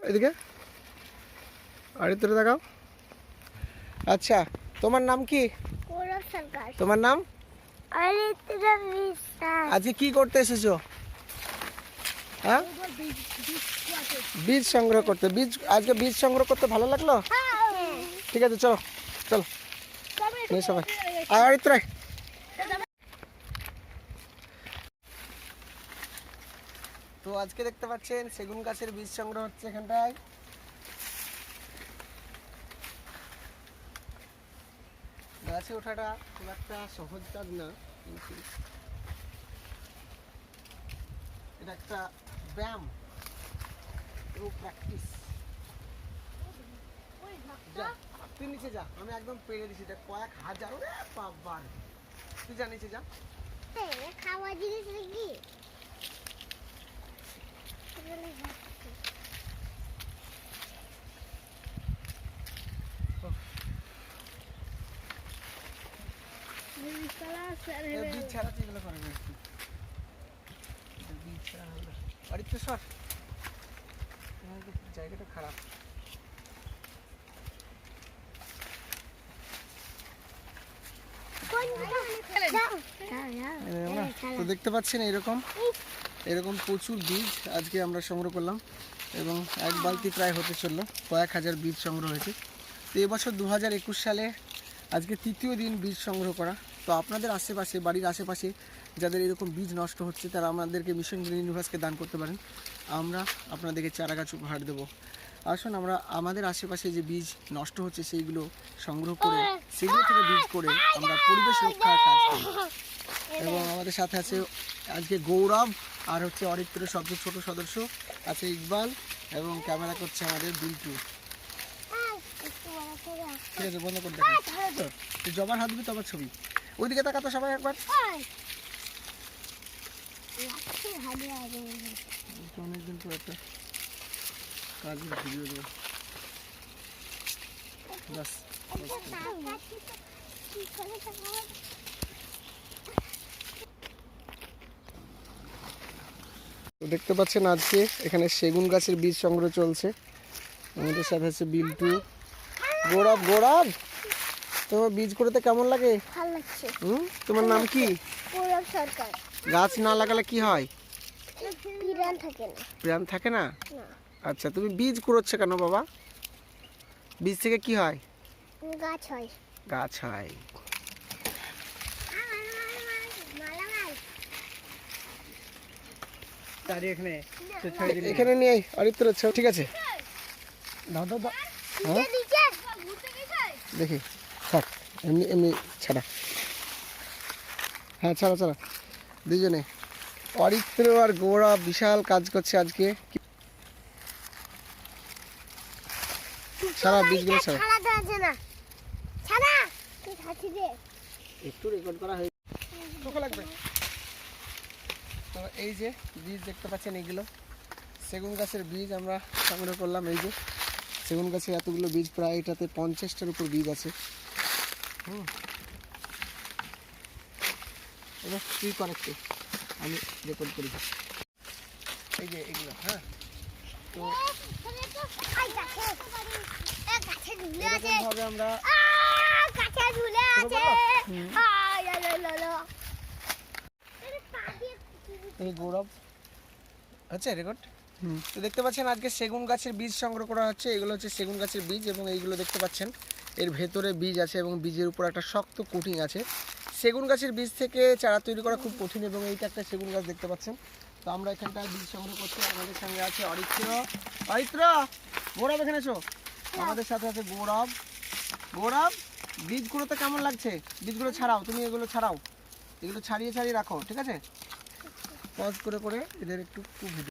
এদিকে অরিত্র দেখাও। আচ্ছা, তোমার নাম কি? তোমার নাম? আজকে কি করতে এসেছো? হ্যাঁ, বীজ সংগ্রহ করতে। আজকে বীজ সংগ্রহ করতে ভালো লাগলো? ঠিক আছে, চলো চলো সবাই। অরিত্র, তো আজকে দেখতে পাচ্ছেন সেগুন গাছের বীজ সংগ্রহ হচ্ছে এখানটায়। গাছে ওঠাটা খুব একটা সহজ কাজ না, কিন্তু এটা একটা ব্যায়াম এবং প্র্যাকটিস। তুই নিচে যা, আমি একদম পেরে দিচ্ছি। এটা কয়েক হাজার, বাবা, তুই যা নিচে যা। খাওয়া জিনিস নাকি? বীজ ছাড়া এগুলো করে না, বীজ ছাড়া হবে। অরিত্র সর, জায়গাটা খারাপ। তো দেখতে পাচ্ছেন এরকম প্রচুর বীজ আজকে আমরা সংগ্রহ করলাম, এবং এক বালতি প্রায় হতে চললো। কয়েক হাজার বীজ সংগ্রহ হয়েছে। তো এবছর 2021 সালে আজকে তৃতীয় দিন বীজ সংগ্রহ করা। তো আপনাদের আশেপাশে, বাড়ির আশেপাশে যাদের এরকম বীজ নষ্ট হচ্ছে, তারা আমাদেরকে মিশন গ্রিন ইউনিভার্সকে দান করতে পারেন। আমরা আপনাদেরকে চারা গাছ উপহার দেবো। আসুন আমরা আমাদের আশেপাশে যে বীজ নষ্ট হচ্ছে সেইগুলো সংগ্রহ করে, সেগুলো থেকে বীজ করে আমরা পরিবেশ রক্ষার কাজ করি। এবং আমাদের সাথে আছে আজকে গৌরব, আর হচ্ছে অরিত্রের সবচেয়ে ছোট সদস্য আছে ইকবাল, এবং ক্যামেরা করছে আমাদের বিল্টু। ঠিক আছে, বন্ধ করে দেখো। তুই জবার হাত দিবি তো আবার ছবি। ওইদিকে তাকাতো সবাই একবার। অনেকদিন পর একটা কাজের ভিডিও দেবো। বাস, তো দেখতে পাচ্ছেন আজকে এখানে সেগুন গাছের বীজ সংগ্রহ চলছে। আমাদের সাথে আছে বিল্টু, গৌরব। গৌরব, তোমার বীজ করতে কেমন লাগে? ভালো লাগছে। তোমার নাম কি? গৌরব সরকার। গাছ না লাগালে কি হয়? প্রাণ থাকে না। প্রাণ থাকে না? আচ্ছা, তুমি বীজ কুড়োচ্ছো কেন বাবা? বীজ থেকে কি হয়? গাছ হয়। গাছ হয়। এখানে নিয়ে অরিত্র, ঠিক আছে, দাও দাও দাও। হ্যাঁ, দেখি, থাক, এমনি এমনি ছাড়া। হ্যাঁ, ছাড়া ছাড়া। দুজনে, অরিত্র আর গৌরব বিশাল কাজ করছে আজকে। সারা বীজগুলো ছাড়া। একটু রেকর্ড করা হয়েছে, লাগবে। তো এই যে বীজ দেখতে পাচ্ছেন, এইগুলো সেগুন গাছের বীজ আমরা সংগ্রহ করলাম। এই যে সেগুন গাছের এতগুলো বীজ, প্রায় এটাতে 50টার উপর বীজ আছে। এবার তুই করেক্ট, আমি রেকর্ড করি। এই যে এগুলো, হ্যাঁ, তো এরকমভাবে আমরা এই গৌরব হচ্ছে রেকর্ড। তো দেখতে পাচ্ছেন আজকে সেগুন গাছের বীজ সংগ্রহ করা হচ্ছে। এগুলো হচ্ছে সেগুন গাছের বীজ, এবং এইগুলো দেখতে পাচ্ছেন এর ভেতরে বীজ আছে, এবং বীজের উপর একটা শক্ত কোটিং আছে। সেগুন গাছের বীজ থেকে চারা তৈরি করা খুব কঠিন, এবং এইটা একটা সেগুন গাছ দেখতে পাচ্ছেন। তো আমরা এখানটায় বীজ সংগ্রহ করছি। আমাদের সঙ্গে আছে অরিত্র। গৌরব এখানে এসো। আমাদের সাথে আছে গৌরব। গৌরব, বীজ কুড়োতে কেমন লাগছে? বীজগুলো ছাড়াও, তুমি এগুলো ছাড়াও, এগুলো ছাড়িয়ে ছাড়িয়ে রাখো, ঠিক আছে? পজ করে করে এদের একটু ভিডিও